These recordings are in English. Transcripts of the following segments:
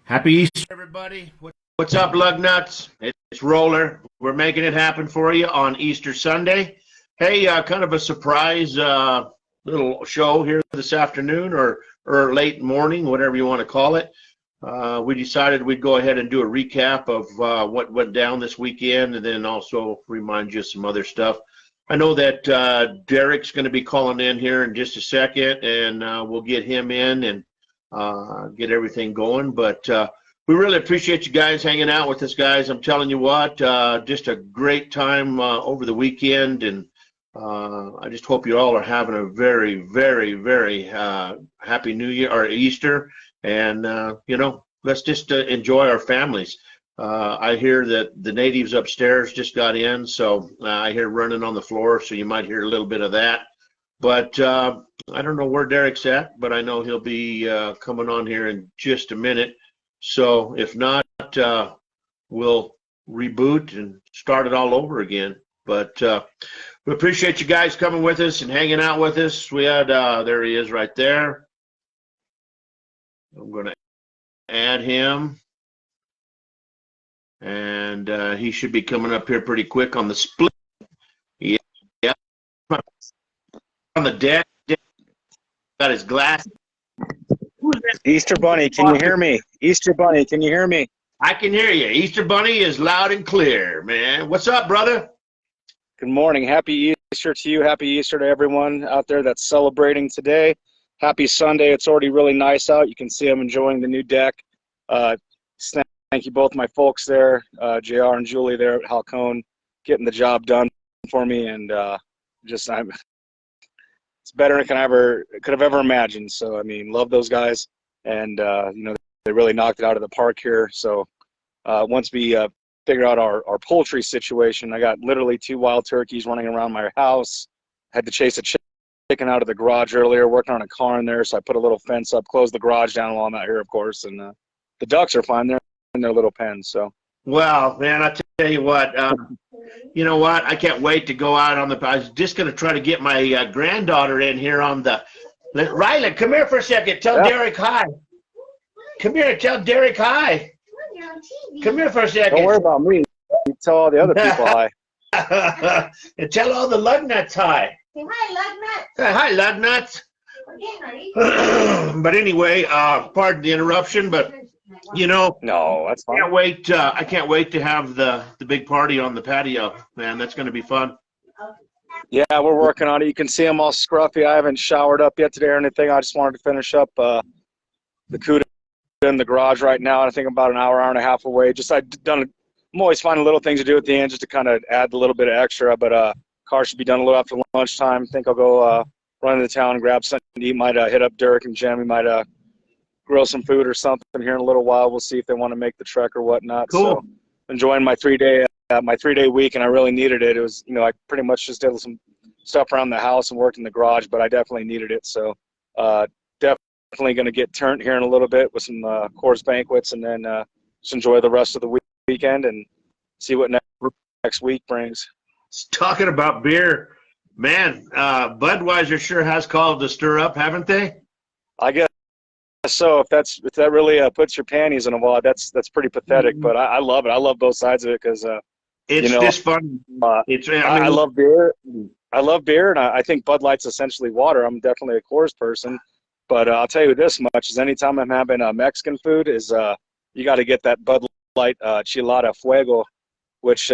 Happy Easter, everybody. What's up, lug nuts? It's Roller. We're making it happen for you on Easter Sunday. Hey, kind of a surprise little show here this afternoon or late morning, whatever you want to call it. We decided we'd go ahead and do a recap of what went down this weekend and then also remind you of some other stuff. I know that Derek's going to be calling in here in just a second, and we'll get him in and get everything going. But we really appreciate you guys hanging out with us, guys. I'm telling you what, just a great time over the weekend, and I just hope you all are having a very, very, very happy New Year or Easter, and let's just enjoy our families. I hear that the natives upstairs just got in, so I hear running on the floor, so you might hear a little bit of that. But I don't know where Derek's at, but I know he'll be coming on here in just a minute. So if not, we'll reboot and start it all over again. But we appreciate you guys coming with us and hanging out with us. We had, there he is right there. I'm going to add him. And he should be coming up here pretty quick on the split. Yeah. On the deck. Got his glass. Easter Bunny, can you hear me? Easter Bunny, can you hear me? I can hear you. Easter Bunny is loud and clear, man. What's up, brother? Good morning. Happy Easter to you. Happy Easter to everyone out there that's celebrating today. Happy Sunday. It's already really nice out. You can see I'm enjoying the new deck. Thank you both my folks there, JR and Julie there at Halcone, getting the job done for me, and it's better than I could have ever imagined. So I mean, love those guys, and they really knocked it out of the park here. So once we figured out our poultry situation, I got literally 2 wild turkeys running around my house. Had to chase a chicken out of the garage earlier, working on a car in there, so I put a little fence up, closed the garage down while I'm out here, of course, and the ducks are fine. They're in their little pens. So well, man, I tell you what, you know what, I can't wait to go out on the, I was just going to try to get my granddaughter in here on the, Rylan, come here for a second, tell Derek hi. Come here, tell Derek hi. Come here for a second. Don't worry about me. You tell all the other people hi. And tell all the lug nuts hi. Say hi, lug nuts. Hi, lug nuts. But anyway, pardon the interruption, but no, that's fine. I can't wait to have the big party on the patio, man. That's going to be fun. Yeah, we're working on it. You can see I'm all scruffy. I haven't showered up yet today or anything. I just wanted to finish up the CUDA in the garage right now. I think I'm about an hour and a half away. I'm always finding little things to do at the end just to kind of add a little bit of extra. But car should be done a little after lunchtime. I think I'll go run into town and grab something to eat. Might hit up Derek and Jen. We might grill some food or something here in a little while. We'll see if they want to make the trek or whatnot. Cool. So enjoying my 3-day week, and I really needed it. It was, I pretty much just did some stuff around the house and worked in the garage, but I definitely needed it. So definitely going to get turned here in a little bit with some course banquets, and then just enjoy the rest of the weekend and see what next week brings. Talking about beer, man, Budweiser sure has called to stir up, haven't they? I guess so. If that really puts your panties in a wad, that's pretty pathetic. Mm-hmm. But I love it. I love both sides of it because it's just fun. I love beer. I love beer, and I think Bud Light's essentially water. I'm definitely a Coors person, but I'll tell you this much: is anytime I'm having Mexican food, is you got to get that Bud Light Chilada Fuego, which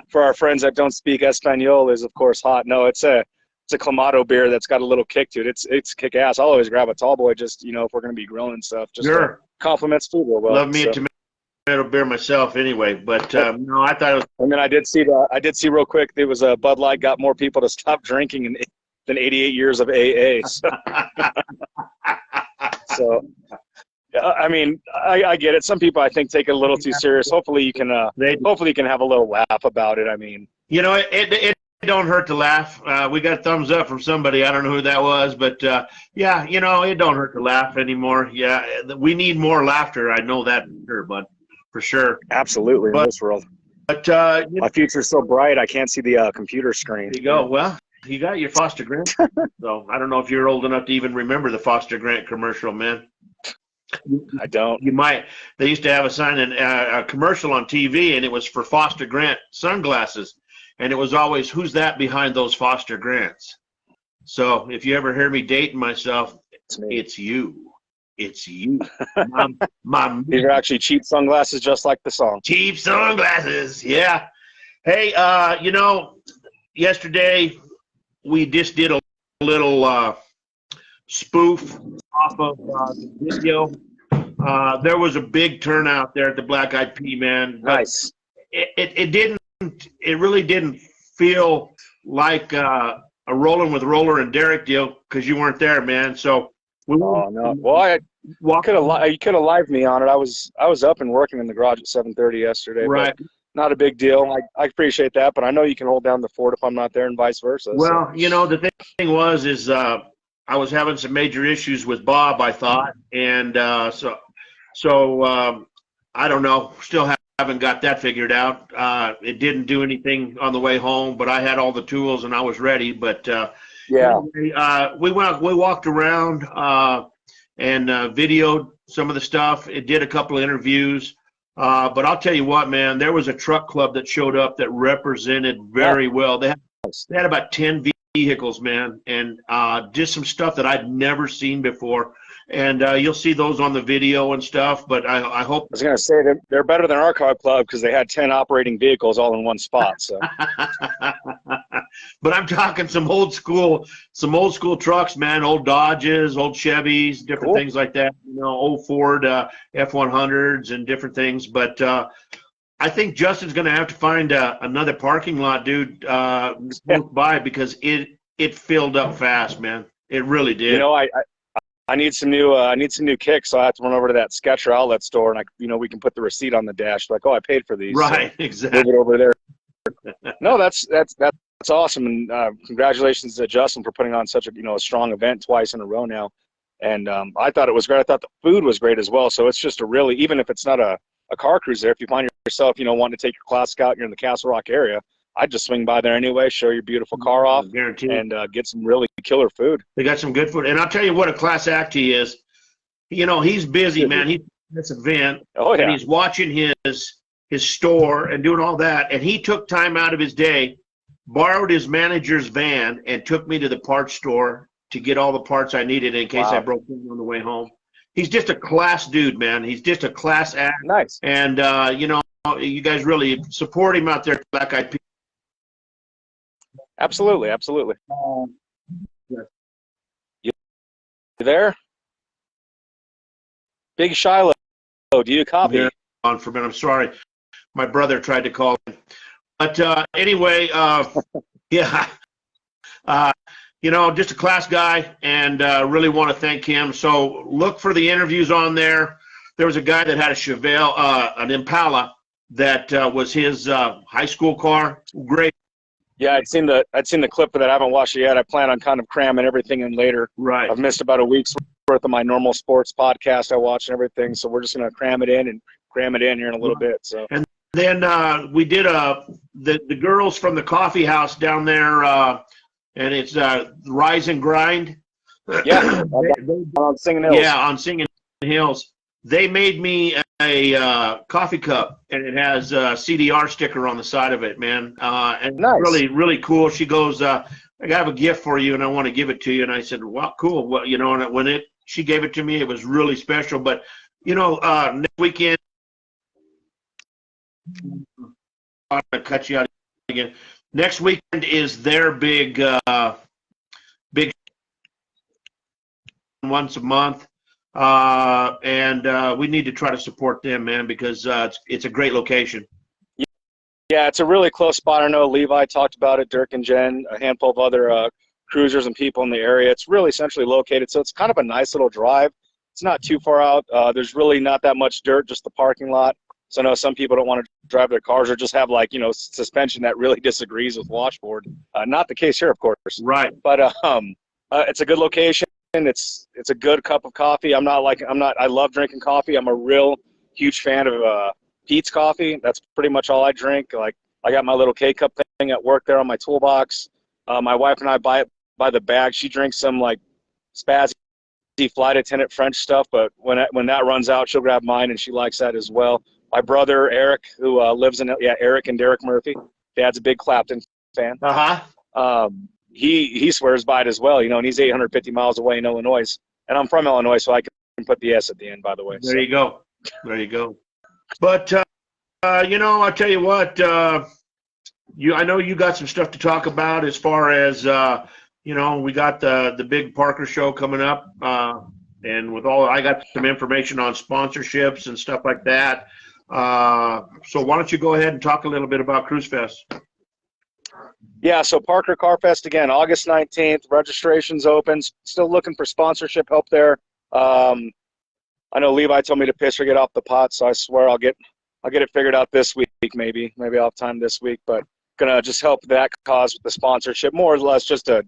for our friends that don't speak Espanol is of course hot. No, it's a Clamato beer that's got a little kick to it. It's kick ass. I'll always grab a tall boy just if we're gonna be grilling stuff. Just sure. Compliments food real well. Love me a tomato beer myself anyway, but no, I thought it was. And then I did see real quick. There was a Bud Light got more people to stop drinking than 88 years of AA. So I mean, I get it. Some people I think take it a little too serious. Hopefully you can have a little laugh about it. I mean, it don't hurt to laugh. We got thumbs up from somebody. I don't know who that was, but yeah, it don't hurt to laugh anymore. Yeah, we need more laughter. I know that for sure. Absolutely, in this world. But my future's so bright, I can't see the computer screen. There you go. Well, you got your Foster Grant. So I don't know if you're old enough to even remember the Foster Grant commercial, man. I don't. You might. They used to have a sign in a commercial on TV, and it was for Foster Grant sunglasses, and it was always, "Who's that behind those Foster Grants?" So if you ever hear me dating myself, it's you. It's you. These are actually cheap sunglasses, just like the song. Cheap sunglasses. Yeah. Hey, yesterday we just did a little spoof off of the video. There was a big turnout there at the Black Eyed Pea, man. Nice. It really didn't feel like a Rollin with Roller and Derek deal because you weren't there, man. So oh no. Well, you could have lived me on it. I was up and working in the garage at 7:30 yesterday. Right. But not a big deal. I appreciate that, but I know you can hold down the fort if I'm not there, and vice versa. Well, the thing was I was having some major issues with Bob, I thought, and so I don't know. Still haven't got that figured out. It didn't do anything on the way home, but I had all the tools and I was ready. But yeah, we walked around and videoed some of the stuff. It did a couple of interviews. But I'll tell you what, man, there was a truck club that showed up that represented very well. They had about 10 vehicles, man, and just some stuff that I'd never seen before. And you'll see those on the video and stuff, but I hope. I was going to say they're better than our car club because they had 10 operating vehicles all in one spot. So. But I'm talking some old school trucks, man, old Dodges, old Chevys, different things like that, old Ford F-100s and different things. But I think Justin's going to have to find another parking lot, dude, by because it filled up fast, man. It really did. I need some new kicks, so I have to run over to that Sketcher outlet store, and we can put the receipt on the dash. Like, I paid for these. Right, so exactly. Move it over there. No, that's awesome, and congratulations to Justin for putting on such a strong event twice in a row now. And I thought it was great. I thought the food was great as well. So it's just even if it's not a car cruise there, if you find yourself wanting to take your classic out, you're in the Castle Rock area, I'd just swing by there anyway, show your beautiful car off, guaranteed, and get some really killer food. They got some good food. And I'll tell you what a class act he is. He's busy, man. He's at this event, and he's watching his store and doing all that. And he took time out of his day, borrowed his manager's van, and took me to the parts store to get all the parts I needed in case I broke in on the way home. He's just a class dude, man. He's just a class act. Nice. And, you guys really support him out there, Black Eyed Pea. Absolutely. You there? Big Shiloh, do you copy? Yeah, on for a minute. I'm sorry. My brother tried to call him. But anyway, yeah. Just a class guy, and really want to thank him. So look for the interviews on there. There was a guy that had a Chevelle, an Impala, that was his high school car. Great. Yeah, I'd seen the clip of that. I haven't watched it yet. I plan on kind of cramming everything in later. Right. I've missed about a week's worth of my normal sports podcast I watch and everything, so we're just going to cram it in here in a little bit. So. And then we did the girls from the coffee house down there, and it's Rise and Grind. Yeah, on Singing Hills. Yeah, on Singing Hills. They made me a coffee cup, and it has a CDR sticker on the side of it, man. And nice. Really, really cool. She goes, I have a gift for you, and I want to give it to you. And I said, well, cool. Well, and when she gave it to me, it was really special. But, next weekend, I'm going to cut you out again. Next weekend is their big once a month. And we need to try to support them, man, because it's a great location. Yeah, it's a really close spot. I know Levi talked about it, Dirk and Jen, a handful of other cruisers and people in the area. It's really centrally located, so it's kind of a nice little drive. It's not too far out. There's really not that much dirt, just the parking lot. So I know some people don't want to drive their cars or just have, suspension that really disagrees with washboard. Not the case here, of course. Right. But it's a good location. It's a good cup of coffee. I love drinking coffee. I'm a real huge fan of Pete's coffee. That's pretty much all I drink. Like, I got my little K-cup thing at work there on my toolbox. My wife and I buy it by the bag. She drinks some Spazzy flight attendant French stuff, but when that runs out, she'll grab mine, and she likes that as well. My brother Eric, who lives in Eric and Derek Murphy, Dad's a big Clapton fan. He swears by it as well, and he's 850 miles away in Illinois, and I'm from Illinois, so I can put the S at the end, by the way. There you go. But I tell you what, I know you got some stuff to talk about as far as we got the big Parker show coming up, and I got some information on sponsorships and stuff like that. So why don't you go ahead and talk a little bit about Cruise Fest? Yeah, so Parker Car Fest again, August 19th. Registration's open. Still looking for sponsorship help there. I know Levi told me to piss or get off the pot, so I swear I'll get it figured out this week. Maybe I'll have time this week, but gonna just help that cause with the sponsorship, more or less, just to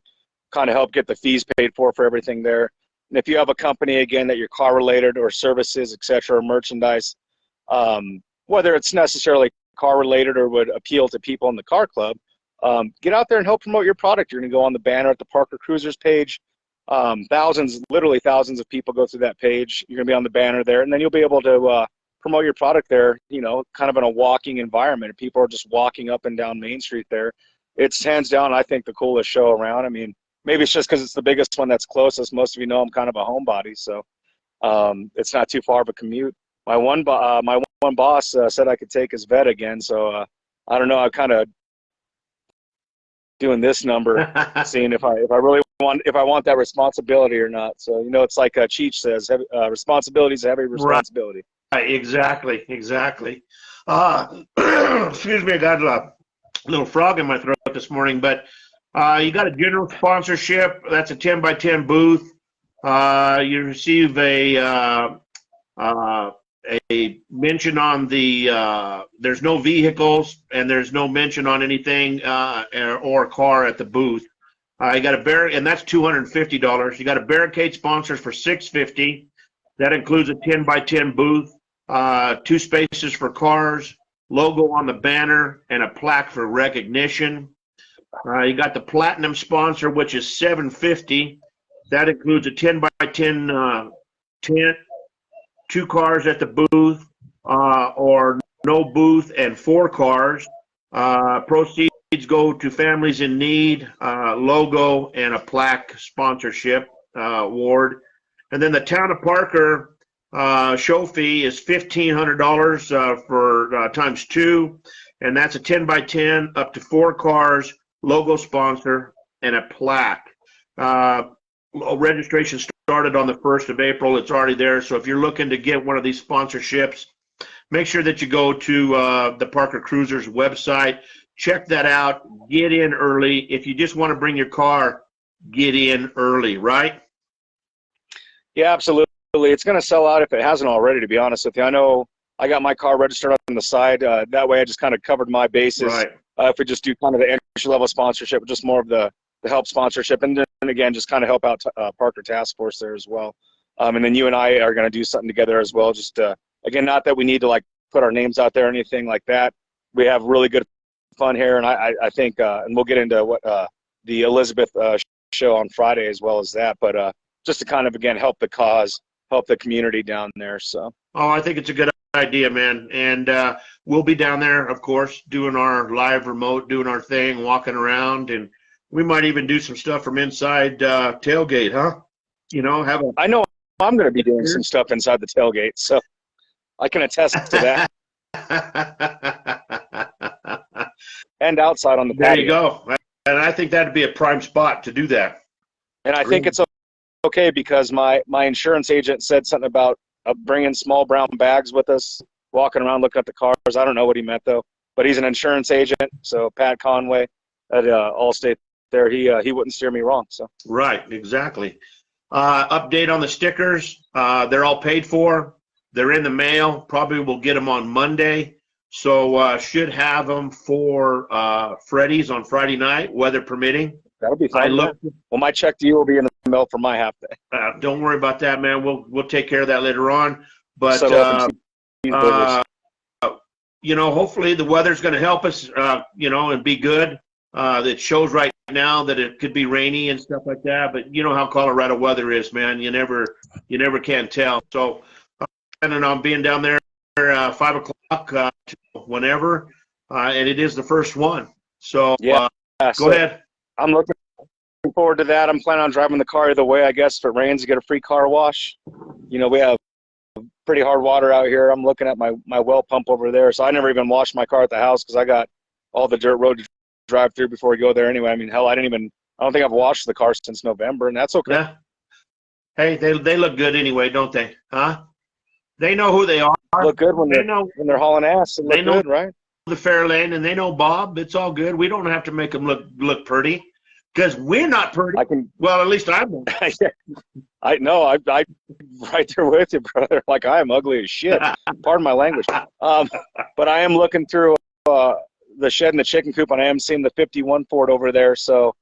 kind of help get the fees paid for everything there. And if you have a company again that you're car related or services, etc., or merchandise, whether it's necessarily car related or would appeal to people in the car club, get out there and help promote your product. You're going to go on the banner at the Parker Cruisers page. Literally thousands of people go through that page. You're going to be on the banner there, and then you'll be able to promote your product there, kind of in a walking environment. People are just walking up and down Main Street there. It's hands down, I think, the coolest show around. I mean, maybe it's just because it's the biggest one that's closest. Most of you know I'm kind of a homebody, so it's not too far of a commute. My one boss said I could take his vet again, so I don't know. I'm kind of doing this number, seeing if I want that responsibility or not. So it's like Cheech says, responsibility is a heavy responsibility. Right. Exactly. Excuse me, I got a little frog in my throat this morning, but you got a general sponsorship. That's a 10x10 booth. You receive a mention on there's no vehicles and there's no mention on anything or car at the booth. You got and that's $250. You got a barricade sponsors for $650. That includes a 10x10 booth, 2 spaces for cars, logo on the banner, and a plaque for recognition. You got the platinum sponsor, which is $750. That includes a 10x10 tent, 2 cars at the booth, or no booth and 4 cars. Proceeds go to families in need, logo, and a plaque sponsorship award. And then the Town of Parker show fee is $1,500 for times 2, and that's a 10x10 up to 4 cars, logo sponsor, and a plaque. Registration started on the 1st of April. It's already there. So if you're looking to get one of these sponsorships, make sure that you go to the Parker Cruisers website. Check that out. Get in early. If you just want to bring your car, get in early, right? Yeah, absolutely. It's going to sell out if it hasn't already, to be honest with you. I know I got my car registered on the side. That way I just kind of covered my bases. Right. If we just do kind of the entry-level sponsorship, just more of the help sponsorship, and then again, just kind of help out Parker Task Force there as well. And then you and I are going to do something together as well. Just again, not that we need to put our names out there or anything like that. We have really good fun here, and I think, and we'll get into what the Elizabeth show on Friday as well as that. But just to kind of again help the cause, help the community down there. So. Oh, I think it's a good idea, man. And we'll be down there, of course, doing our live remote, doing our thing, walking around, and we might even do some stuff from inside tailgate, huh? I know I'm going to be doing some stuff inside the tailgate, so I can attest to that. And outside on the patio. There you go. And I think that'd be a prime spot to do that. And I think it's okay because my insurance agent said something about bringing small brown bags with us, walking around looking at the cars. I don't know what he meant, though. But he's an insurance agent, so Pat Conway at Allstate there, he wouldn't steer me wrong. So. Right, exactly. Update on the stickers. They're all paid for. They're in the mail. Probably we'll get them on Monday. So should have them for Freddy's on Friday night, weather permitting. That'll be fine. Well, my check to you will be in the mail for my half day. Don't worry about that, man. We'll take care of that later on. But hopefully the weather's going to help us, and be good. It shows right now that it could be rainy and stuff like that, but you know how Colorado weather is, man. You never can tell. So planning on being down there 5 o'clock whenever, and it is the first one. So Yeah. Go ahead. I'm looking forward to that. I'm planning on driving the car either way, I guess. If it rains, get a free car wash. You know, we have pretty hard water out here. I'm looking at my well pump over there. So I never even washed my car at the house because I got all the dirt road to drive through before we go there anyway. I mean, hell, I don't think I've washed the car since November, and that's okay. Yeah. Hey, they look good anyway, don't they? Huh? They know who they are. Look good when they're hauling ass. They look good, right? The Fairlane, and they know Bob. It's all good. We don't have to make them look pretty because we're not pretty. Well, at least I'm. I know. I'm right there with you, brother. Like, I am ugly as shit. Pardon my language. But I am looking through the shed and the chicken coop, and I am seeing the 51 Ford over there. So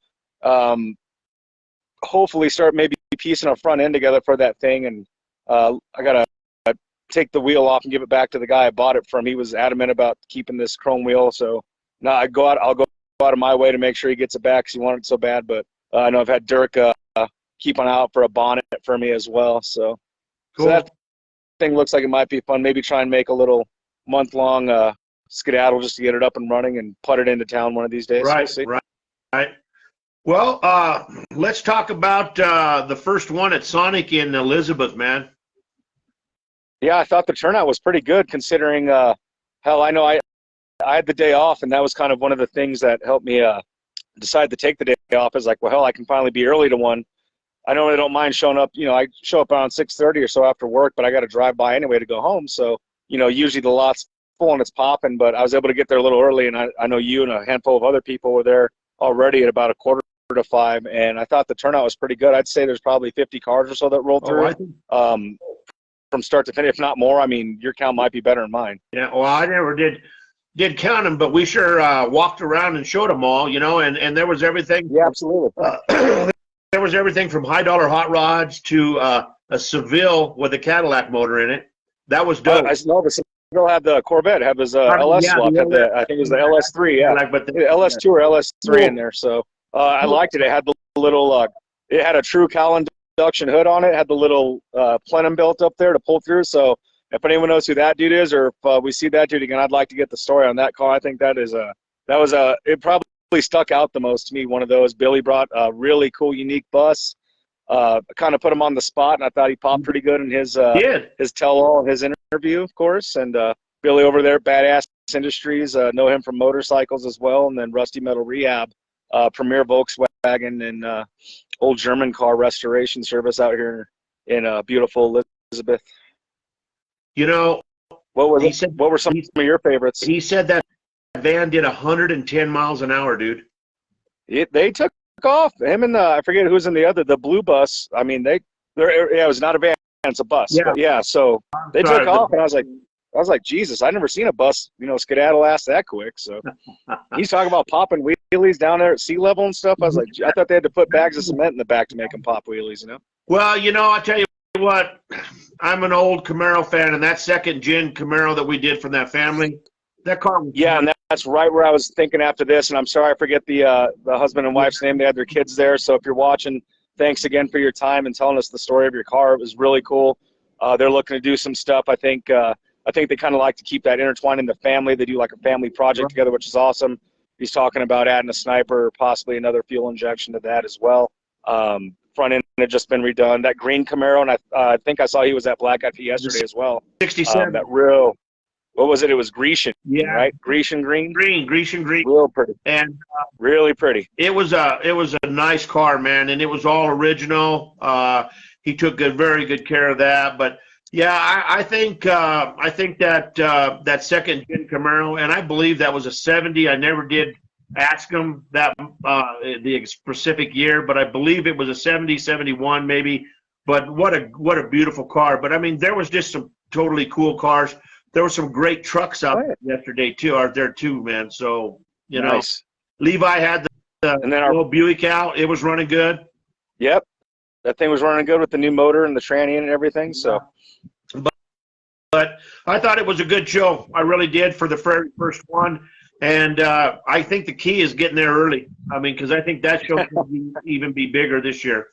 hopefully start maybe piecing a front end together for that thing. And I got to take the wheel off and give it back to the guy I bought it from. He was adamant about keeping this chrome wheel. So now I'll go out of my way to make sure he gets it back because he wanted it so bad. But I know I've had Dirk keep on out for a bonnet for me as well. So, cool. So that thing looks like it might be fun. Maybe try and make a little month-long skedaddle just to get it up and running and put it into town one of these days. Right, right. Well, let's talk about the first one at Sonic in Elizabeth, man. Yeah, I thought the turnout was pretty good considering, hell, I know I had the day off, and that was kind of one of the things that helped me decide to take the day off. Is like, well, hell, I can finally be early to one. I normally don't mind showing up. You know, I show up around 6:30 or so after work, but I got to drive by anyway to go home. So, you know, usually the lot's full and it's popping, but I was able to get there a little early, and I know you and a handful of other people were there already at about 4:45, and I thought the turnout was pretty good. I'd say there's probably 50 cars or so that rolled through. From start to finish, if not more. I mean, your count might be better than mine. Yeah, well, I never did count them, but we sure walked around and showed them all, you know, and there was everything. Yeah, absolutely. There was everything from high-dollar hot rods to a Seville with a Cadillac motor in it. That was dope. I know the Seville had the Corvette, had his LS swap. I think it was the LS3, yeah. But the LS2 or LS3 in there. So I liked it. It had the little, it had a true cowl induction hood on it. Had the little plenum belt up there to pull through. So if anyone knows who that dude is, or if we see that dude again, I'd like to get the story on that car. I think it probably stuck out the most to me. One of those. Billy brought a really cool, unique bus. Kind of put him on the spot, and I thought he popped pretty good in his tell-all and his interview, of course. And Billy over there, Badass Industries, know him from motorcycles as well, and then Rusty Metal Rehab, Premier Volkswagen, and old German car restoration service out here in beautiful Elizabeth. You know, what were some of your favorites? He said that van did 110 miles an hour, dude. They took off. Him and I forget who's in the blue bus. I mean, it was not a van, it's a bus. Yeah. So they took off, and I was like, Jesus, I've never seen a bus, skedaddle ass that quick. So he's talking about popping wheelies down there at sea level and stuff. I was like, I thought they had to put bags of cement in the back to make them pop wheelies, Well, I tell you what, I'm an old Camaro fan, and that second gen Camaro that we did from that family, that car was and that's right where I was thinking after this. And I'm sorry I forget the husband and wife's name. They had their kids there. So if you're watching, thanks again for your time and telling us the story of your car. It was really cool. They're looking to do some stuff. I think they kind of like to keep that intertwined in the family. They do like a family project together, which is awesome. He's talking about adding a sniper or possibly another fuel injection to that as well. Front end had just been redone. That green Camaro, and I think I saw he was at Black Eyed Pea yesterday as well. 67. What was it? It was Grecian, right? Grecian green? Grecian green. Real pretty. And really pretty. It was a nice car, man, and it was all original. He took very good care of that. But yeah, I think that second gen Camaro, and I believe that was a 70. I never did ask him that the specific year, but I believe it was a 70, 71 maybe. But what a beautiful car. But I mean, there was just some totally cool cars. There were some great trucks out yesterday too. Out there too, man. So nice. Levi had the little Buick out. It was running good. Yep, that thing was running good with the new motor and the tranny and everything. So, but I thought it was a good show. I really did for the very first one. And I think the key is getting there early. I mean, because I think that show can even be bigger this year.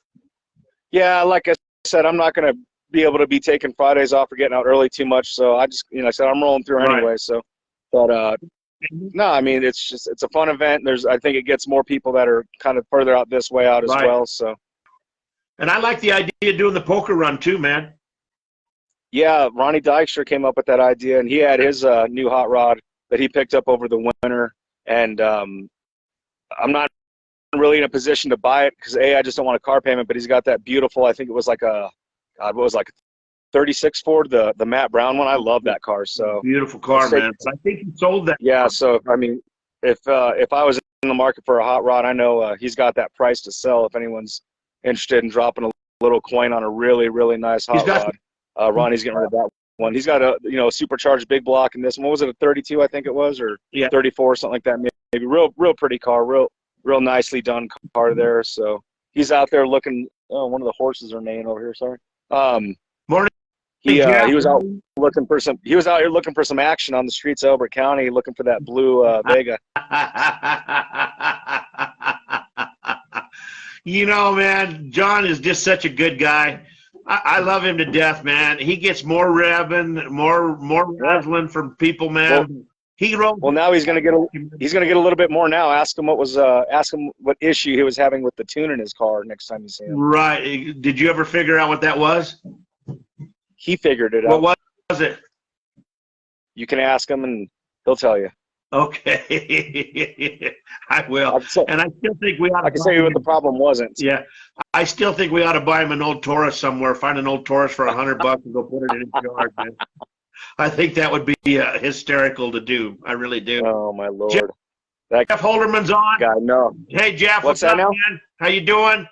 Yeah, like I said, I'm not going to be able to be taking Fridays off or getting out early too much. So I just, I said I'm rolling through Right. anyway. So, but no, I mean, it's a fun event. I think it gets more people that are kind of further out this way out as Right. well. So, and I like the idea of doing the poker run too, man. Yeah, Ronnie Dykstra came up with that idea, and he had his new hot rod that he picked up over the winter. And I'm not really in a position to buy it because I just don't want a car payment. But he's got that beautiful. I think it was like what was it, like 36 Ford, the Matt Brown one. I love that car. So beautiful car, man. I think he sold that. Yeah. So I mean, if I was in the market for a hot rod, I know he's got that price to sell. If anyone's interested in dropping a little coin on a really, really nice hot rod. Ronnie's getting rid of that one. He's got a supercharged big block in this one. What was it, a 32? I think it was, or 34, something like that. Maybe real pretty car, real nicely done car there. So he's out there looking. Oh, one of the horses are neighing over here. Sorry. Morning. He was out looking for some. He was out here looking for some action on the streets of Elbert County, looking for that blue Vega. Man, John is just such a good guy. I love him to death, man. He gets more revving, more razzling from people, man. Well, now he's gonna get a little bit more now. Ask him what issue he was having with the tune in his car next time you see him. Right. Did you ever figure out what that was? He figured it out. What was it? You can ask him and he'll tell you. Okay. I will. And I still think we ought to. I can tell you what the problem wasn't. Yeah. I still think we ought to buy him an old Taurus somewhere, find an old Taurus for $100 and go put it in his yard, man. I think that would be hysterical to do. I really do. Oh, my Lord. Jeff Holderman's on. God, no. Hey, Jeff. What's that up, now? Man? How you doing?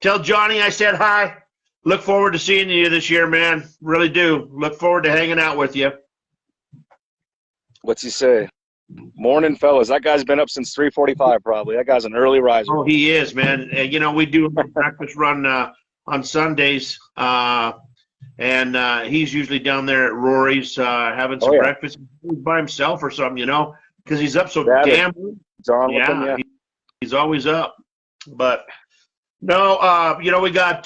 Tell Johnny I said hi. Look forward to seeing you this year, man. Really do. Look forward to hanging out with you. What's he say? Morning, fellas. That guy's been up since 3:45 probably. That guy's an early riser. Oh, he is, man. We do a breakfast run on Sundays, and he's usually down there at Rory's having some breakfast. He's by himself or something, because he's up so damn early. Yeah, he's always up. But no, we got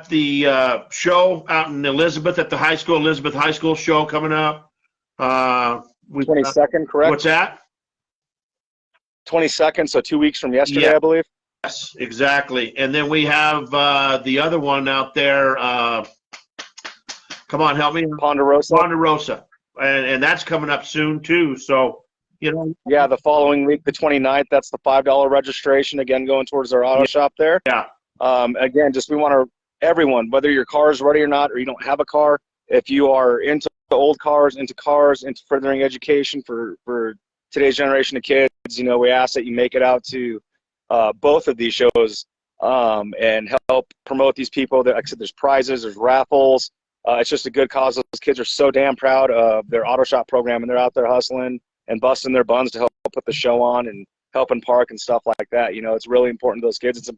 the show out in Elizabeth at the Elizabeth High School show coming up. 22nd, correct? What's that? 22nd, so 2 weeks from yesterday, I believe. Yes, exactly. And then we have the other one out there. Come on, help me. Ponderosa. And that's coming up soon, too. So, Yeah, the following week, the 29th, that's the $5 registration, again, going towards our auto shop there. Yeah. Again, we want everyone, whether your car is ready or not, or you don't have a car, if you are into old cars, into furthering education for today's generation of kids, we ask that you make it out to both of these shows and help promote these people. Like I said, there's prizes, there's raffles. It's just a good cause. Those kids are so damn proud of their auto shop program, and they're out there hustling and busting their buns to help put the show on and helping park and stuff like that. It's really important to those kids.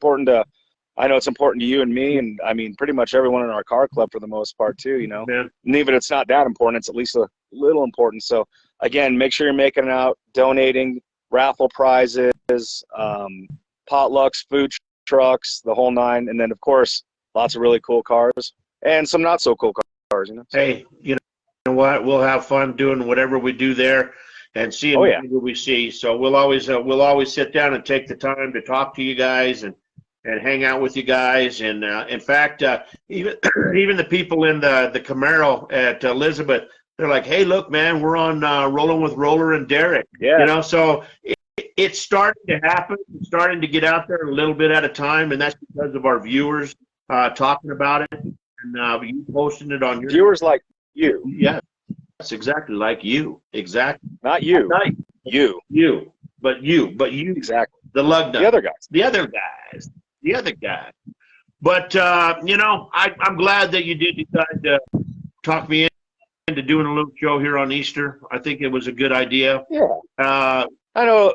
I know it's important to you and me, and I mean pretty much everyone in our car club for the most part too, Yeah. And even if it's not that important, it's at least a little important. So again, make sure you're making it out, donating, raffle prizes, potlucks, food trucks, the whole nine, and then of course lots of really cool cars and some not so cool cars. Hey, you know what? We'll have fun doing whatever we do there and seeing what we see. So we'll always sit down and take the time to talk to you guys and hang out with you guys. And in fact, even the people in the Camaro at Elizabeth, they're like, hey, look, man, we're on Rolling with Roller and Derek. Yeah. So it's starting to happen. It's starting to get out there a little bit at a time, and that's because of our viewers talking about it and you posting it on your viewers like you. Yeah, that's exactly like you. Exactly. Not you. Not you. You. But you. Exactly. The lug nut. The other guys. But, I'm glad that you did decide to talk me into doing a little show here on Easter. I think it was a good idea. Yeah. I know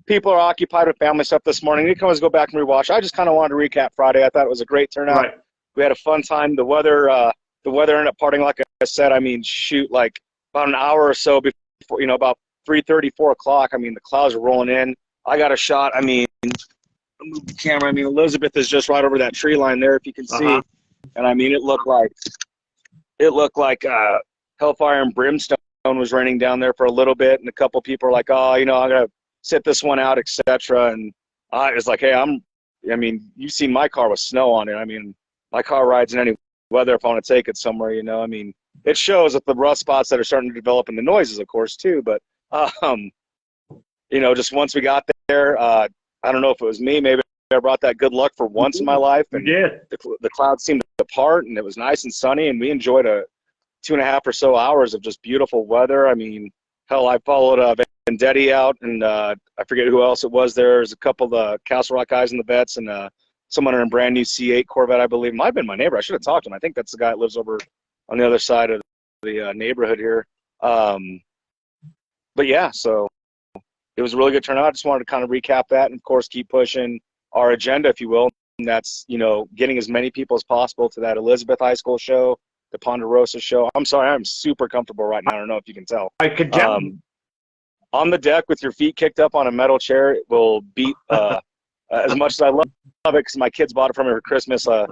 people are occupied with family stuff this morning. You can always go back and rewatch. I just kind of wanted to recap Friday. I thought it was a great turnout. Right. We had a fun time. The weather ended up parting, like I said. I mean, shoot, like about an hour or so about 3:30, 4 o'clock. I mean, the clouds are rolling in. I got a shot. I mean, move the camera. I mean, Elizabeth is just right over that tree line there, if you can see. And I mean, it looked like hellfire and brimstone was raining down there for a little bit, and a couple people are like, oh, I'm gonna sit this one out, etc. And I was like, hey, I mean, you've seen my car with snow on it. I mean, my car rides in any weather if I want to take it somewhere. I mean, it shows that the rough spots that are starting to develop, and the noises, of course, too. But just once we got there, I don't know if it was me, maybe I brought that good luck for once in my life, and the clouds seemed to part, and it was nice and sunny, and we enjoyed 2.5 or so hours of just beautiful weather. I mean, hell, I followed Vendetti out, and I forget who else it was. There's a couple of the Castle Rock guys in the vets, and someone in a brand new C8 Corvette, I believe. Might have been my neighbor. I should have talked to him. I think that's the guy that lives over on the other side of the neighborhood here. But yeah, so it was a really good turnout. I just wanted to kind of recap that, and of course keep pushing our agenda, if you will. And that's, getting as many people as possible to that Elizabeth High School show, the Ponderosa show. I'm sorry, I'm super comfortable right now. I don't know if you can tell. I could tell. On the deck with your feet kicked up on a metal chair, it will beat as much as I love it, because my kids bought it for me for Christmas, a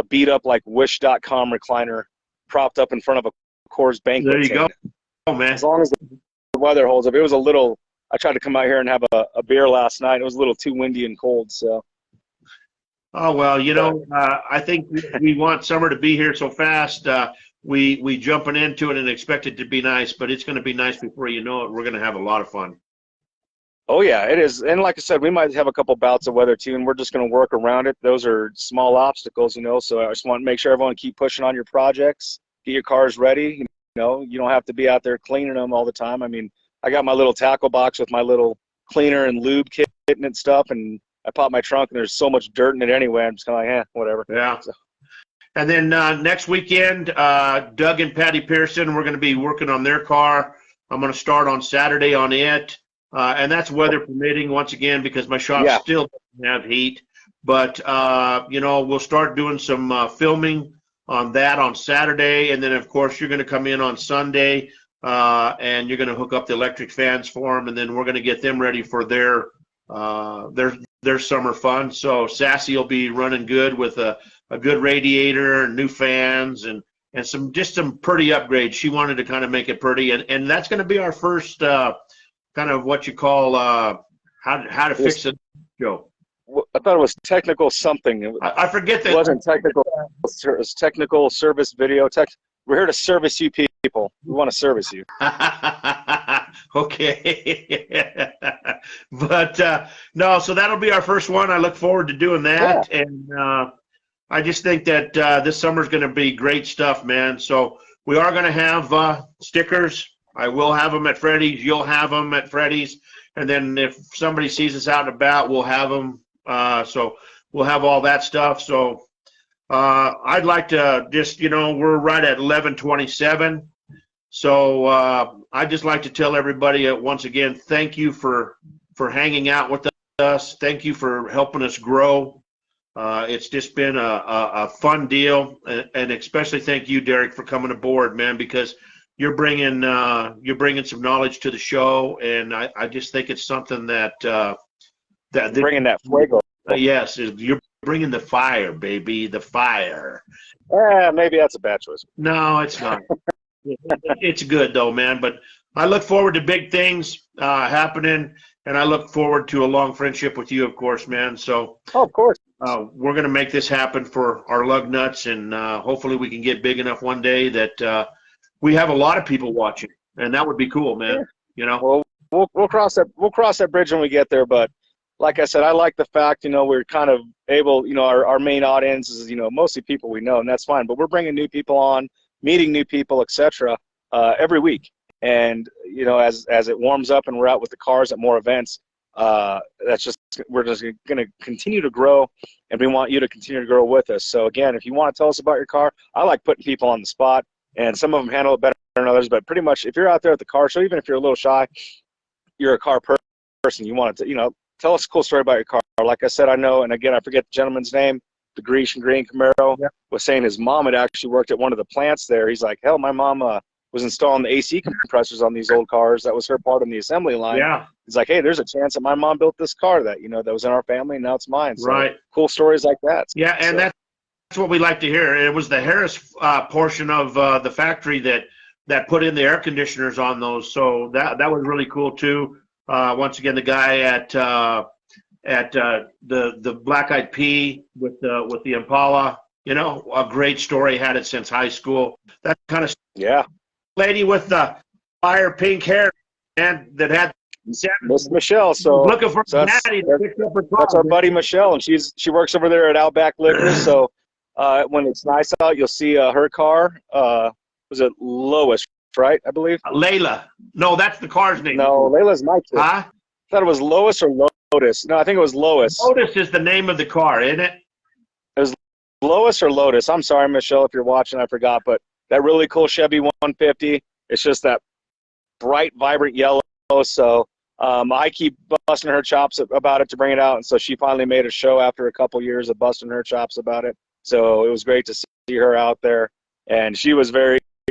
beat up like Wish.com recliner propped up in front of a Coors banquet. There you go. Oh, man. As long as the weather holds up. It was I tried to come out here and have a beer last night. It was a little too windy and cold, so. Oh, well, I think we want summer to be here so fast. We jumping into it and expect it to be nice, but it's going to be nice before you know it. We're going to have a lot of fun. Oh, yeah, it is. And like I said, we might have a couple bouts of weather, too, and we're just going to work around it. Those are small obstacles, so I just want to make sure everyone keep pushing on your projects, get your cars ready. You don't have to be out there cleaning them all the time. I mean, I got my little tackle box with my little cleaner and lube kit and stuff, and I pop my trunk, and there's so much dirt in it anyway. I'm just kind of like, whatever. Yeah. So. And then next weekend, Doug and Patty Pearson, we're going to be working on their car. I'm going to start on Saturday on it. And that's weather permitting, once again, because my shop still doesn't have heat. But, we'll start doing some filming on that on Saturday. And then, of course, you're going to come in on Sunday, and you're going to hook up the electric fans for them. And then we're going to get them ready for their summer fun. So Sassy will be running good with a good radiator and new fans and some pretty upgrades. She wanted to kind of make it pretty. And that's going to be our first kind of what you call how to fix a show. I thought it was technical something. I forget that. It wasn't technical. It was technical service video. We're here to service you people. We want to service you. Okay. But no, so that'll be our first one. I look forward to doing that. Yeah. And I just think that this summer's going to be great stuff, man. So we are going to have stickers. I will have them at Freddy's. You'll have them at Freddy's. And then if somebody sees us out and about, we'll have them. So we'll have all that stuff. So I'd like to just, we're right at 11:27. So I'd just like to tell everybody once again, thank you for hanging out with us. Thank you for helping us grow. It's just been a fun deal. And especially thank you, Derek, for coming aboard, man, because you're bringing some knowledge to the show, and I just think it's something that bringing that fuego. Yes, you're bringing the fire, baby, the fire. Maybe that's a bad choice. No, it's not. It's good though, man. But I look forward to big things happening, and I look forward to a long friendship with you, of course, man. So, of course, we're gonna make this happen for our lug nuts, and hopefully we can get big enough one day that. We have a lot of people watching, and that would be cool, man. Well, we'll cross that bridge when we get there. But like I said, I like the fact, we're kind of able, our main audience is, mostly people we know, and that's fine. But we're bringing new people on, meeting new people, etc. Every week. And as it warms up and we're out with the cars at more events, we're just going to continue to grow, and we want you to continue to grow with us. So again, if you want to tell us about your car, I like putting people on the spot. And some of them handle it better than others, but pretty much if you're out there at the car show, even if you're a little shy, you're a car person, you want to, tell us a cool story about your car. Like I said, I know, and again, I forget the gentleman's name, the Grecian Green Camaro, was saying his mom had actually worked at one of the plants there. He's like, hell, my mom was installing the AC compressors on these old cars. That was her part in the assembly line. Yeah. It's like, hey, there's a chance that my mom built this car that, that was in our family, and now it's mine. So Right. cool stories like that. Yeah, and that's what we like to hear. It was the Harris portion of the factory that put in the air conditioners on those. So that was really cool too. Once again, the guy at the Black Eyed Pea with the Impala, a great story. Had it since high school. That kind of lady with the fire pink hair, and that had Miss Michelle. So looking for that's, daddy to pick up her car. That's our buddy Michelle, and she works over there at Outback Liquor. So when it's nice out, you'll see her car. Was it Lois, right? I believe. Layla. No, that's the car's name. No, Layla's my kid. Huh? I thought it was Lois or Lotus. No, I think it was Lois. Lotus is the name of the car, isn't it? It was Lois or Lotus. I'm sorry, Michelle, if you're watching, I forgot. But that really cool Chevy 150. It's just that bright, vibrant yellow. So I keep busting her chops about it to bring it out. And so she finally made a show after a couple years of busting her chops about it. So it was great to see her out there. And she was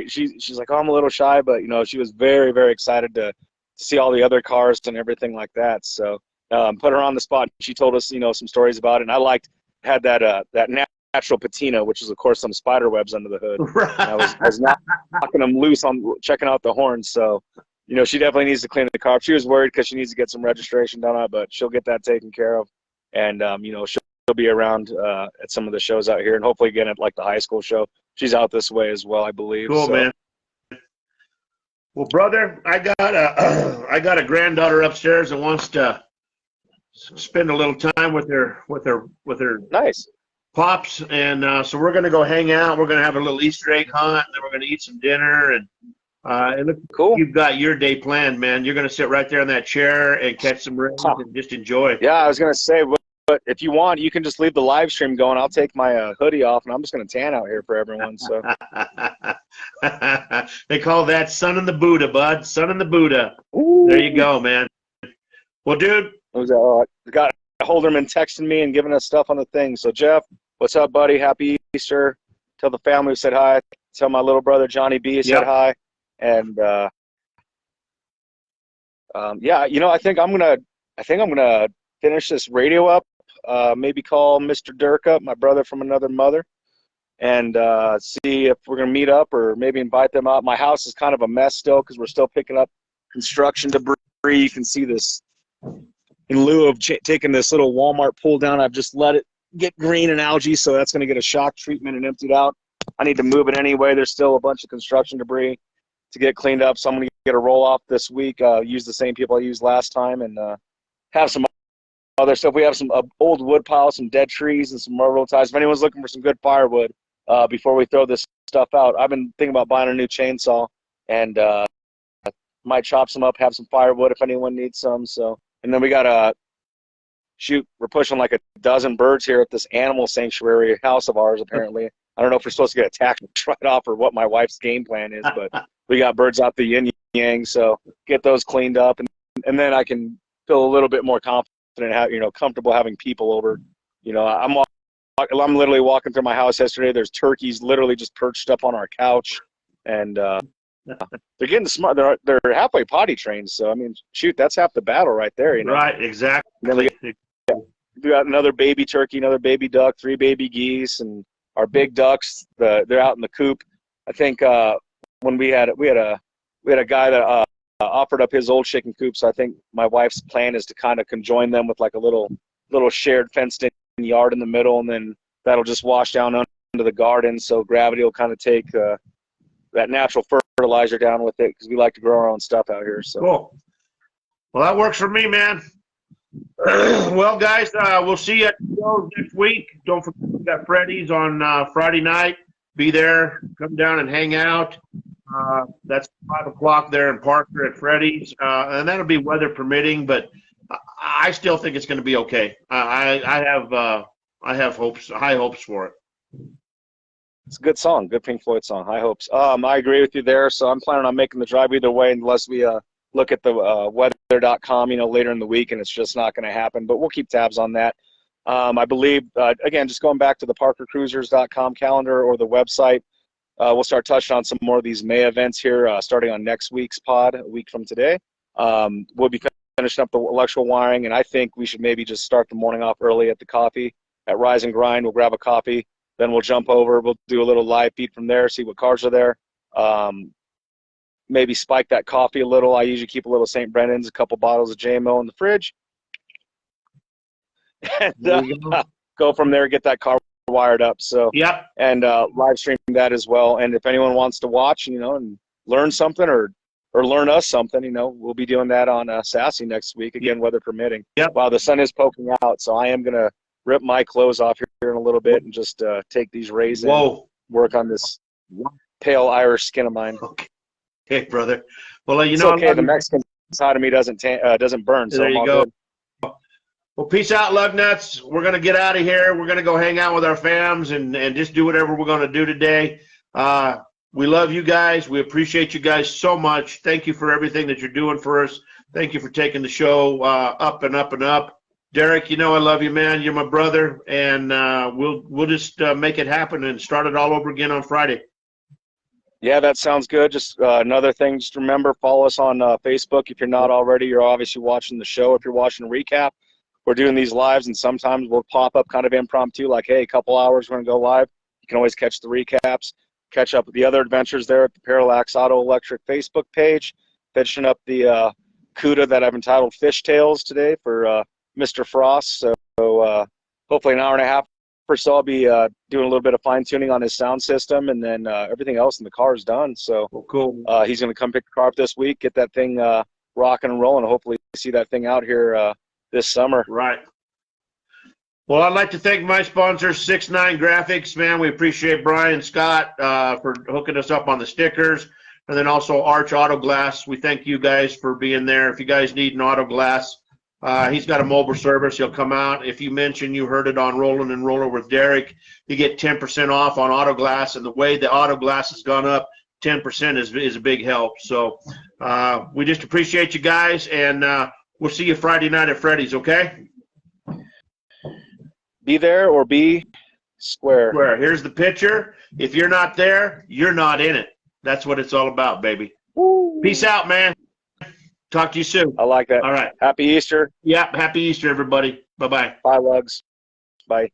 she's like, oh, I'm a little shy, but, she was very, very excited to see all the other cars and everything like that. So put her on the spot. She told us, some stories about it. And I had that natural patina, which is, of course, some spider webs under the hood. Right. I was knocking them loose on checking out the horns. So, she definitely needs to clean the car up. She was worried because she needs to get some registration done on it, but she'll get that taken care of. And, she'll be around at some of the shows out here, and hopefully again at like the high school show. She's out this way as well, I believe. Cool, man. Well, brother, I got a granddaughter upstairs that wants to spend a little time with her nice pops, and so we're gonna go hang out. We're gonna have a little Easter egg hunt, and then we're gonna eat some dinner, and it looks cool. You've got your day planned, man. You're gonna sit right there in that chair and catch some rays and just enjoy. Yeah, I was gonna say, but if you want, you can just leave the live stream going. I'll take my hoodie off, and I'm just gonna tan out here for everyone. So they call that sun in the Buddha, bud. Sun in the Buddha. Ooh. There you go, man. Well, dude. Got Holderman texting me and giving us stuff on the thing. So Jeff, what's up, buddy? Happy Easter. Tell the family we said hi. Tell my little brother Johnny B said hi. And I think I'm gonna finish this radio up. Maybe call Mr. Dirk up, my brother from another mother, and see if we're gonna meet up or maybe invite them out. My house is kind of a mess still because we're still picking up construction debris. You can see this. In lieu of taking this little Walmart pull down, I've just let it get green and algae, so that's going to get a shock treatment and emptied out. I need to move it anyway. There's still a bunch of construction debris to get cleaned up, so I'm going to get a roll-off this week, use the same people I used last time, and have some other stuff. We have some old wood piles, some dead trees, and some railroad ties. If anyone's looking for some good firewood before we throw this stuff out, I've been thinking about buying a new chainsaw, and might chop some up, have some firewood if anyone needs some, so... And then we got we're pushing like a dozen birds here at this animal sanctuary house of ours, apparently. I don't know if we're supposed to get attacked right off or what my wife's game plan is, but we got birds out the yin yang, so get those cleaned up. And then I can feel a little bit more confident, comfortable having people over. I'm literally walking through my house yesterday. There's turkeys literally just perched up on our couch. And they're getting smart. They're halfway potty trained. So, I mean, shoot, that's half the battle right there. Right, exactly. And then we got another baby turkey, another baby duck, 3 baby geese, and our big ducks. They're out in the coop. I think when we had a guy that offered up his old chicken coop. So I think my wife's plan is to kind of conjoin them with like a little shared fenced-in yard in the middle, and then that'll just wash down under the garden. So gravity will kind of take that natural fertilizer down with it, because we like to grow our own stuff out here. So cool. Well, that works for me, man. Well, guys, we'll see you at the show next week. Don't forget, we got Freddy's on Friday night. Be there. Come down and hang out. That's 5 o'clock there in Parker at Freddy's, and that'll be weather permitting. But I still think it's going to be okay. I have high hopes for it. It's a good song, good Pink Floyd song, High Hopes. I agree with you there, so I'm planning on making the drive either way unless we look at the weather.com, later in the week, and it's just not going to happen. But we'll keep tabs on that. I believe, again, just going back to the parkercruisers.com calendar or the website, we'll start touching on some more of these May events here, starting on next week's pod, a week from today. We'll be finishing up the electrical wiring, and I think we should maybe just start the morning off early at the coffee at Rise and Grind. We'll grab a coffee, then we'll jump over. We'll do a little live feed from there, see what cars are there. Maybe spike that coffee a little. I usually keep a little St. Brennan's, a couple bottles of JMO in the fridge. And go from there, get that car wired up. So Yep. And live stream that as well. And if anyone wants to watch, and learn something or learn us something, we'll be doing that on Sassy next week, again, weather permitting. Yep. Wow, the sun is poking out, so I am going to rip my clothes off here in a little bit and just take these rays in, work on this pale Irish skin of mine. Okay, brother. Well, It's okay. The Mexican side of me doesn't burn, so there I'm you all go. good. Well, peace out, lug nuts. We're going to get out of here. We're going to go hang out with our fams and just do whatever we're going to do today. We love you guys. We appreciate you guys so much. Thank you for everything that you're doing for us. Thank you for taking the show up and up and up. Derek, I love you, man. You're my brother, and we'll just make it happen and start it all over again on Friday. Yeah, that sounds good. Just another thing, just remember, follow us on Facebook. If you're not already, you're obviously watching the show. If you're watching a recap, we're doing these lives, and sometimes we'll pop up kind of impromptu, like, hey, a couple hours, we're going to go live. You can always catch the recaps, catch up with the other adventures there at the Parallax Auto Electric Facebook page, finishing up the CUDA that I've entitled Fish Tales today for Mr. Frost. So hopefully an hour and a half or so I'll be doing a little bit of fine-tuning on his sound system, and then everything else in the car is done. So cool. He's going to come pick the car up this week, get that thing rocking and rolling, and hopefully see that thing out here this summer. Right. Well, I'd like to thank my sponsor, 6ix9ine Graphics, man. We appreciate Brian Scott for hooking us up on the stickers. And then also Arch Auto Glass. We thank you guys for being there. If you guys need an auto glass, he's got a mobile service. He'll come out. If you mention you heard it on Rollin and Roller with Derek, you get 10% off on auto glass. And the way the auto glass has gone up, 10% is a big help. So we just appreciate you guys, and we'll see you Friday night at Freddy's, okay? Be there or be square. Here's the picture. If you're not there, you're not in it. That's what it's all about, baby. Woo. Peace out, man. Talk to you soon. I like that. All right. Happy Easter. Yep. Happy Easter, everybody. Bye-bye. Bye, Lugs. Bye.